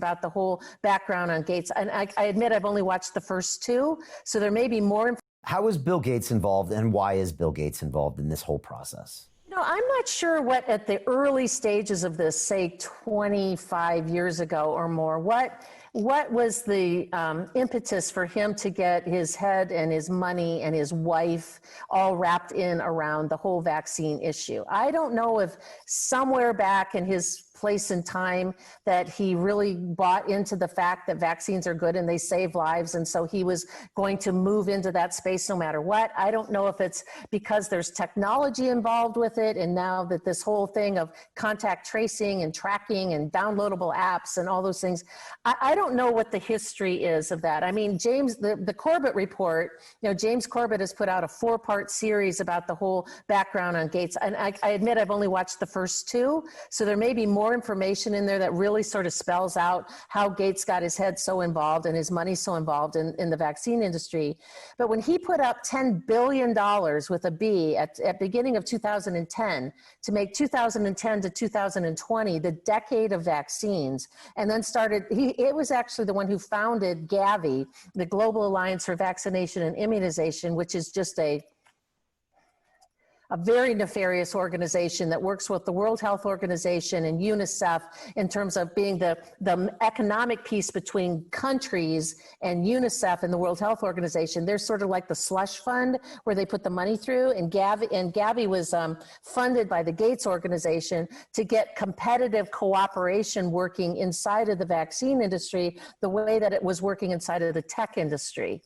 about the whole background on Gates. And I admit I've only watched the first two, so there may be more. How is Bill Gates involved, and why is Bill Gates involved in this whole process? You know, I'm not sure what at the early stages of this, say 25 years ago or more, what was the impetus for him to get his head and his money and his wife all wrapped in around the whole vaccine issue. I don't know if somewhere back in his place in time that he really bought into the fact that vaccines are good and they save lives, and so he was going to move into that space no matter what. I don't know if it's because there's technology involved with it, and now that this whole thing of contact tracing and tracking and downloadable apps and all those things, I don't know what the history is of that. I mean, James, the Corbett report, you know, James Corbett has put out a 4-part series about the whole background on Gates, and I admit I've only watched the first two, so there may be more information in there that really sort of spells out how Gates got his head so involved and his money so involved in the vaccine industry. But when he put up $10 billion with a B at beginning of 2010 to make 2010 to 2020 the decade of vaccines, and then it was actually the one who founded Gavi, the Global Alliance for Vaccination and Immunization, which is just a very nefarious organization that works with the World Health Organization and UNICEF in terms of being the economic piece between countries and UNICEF and the World Health Organization. They're sort of like the slush fund where they put the money through, and Gavi was funded by the Gates organization to get competitive cooperation working inside of the vaccine industry the way that it was working inside of the tech industry.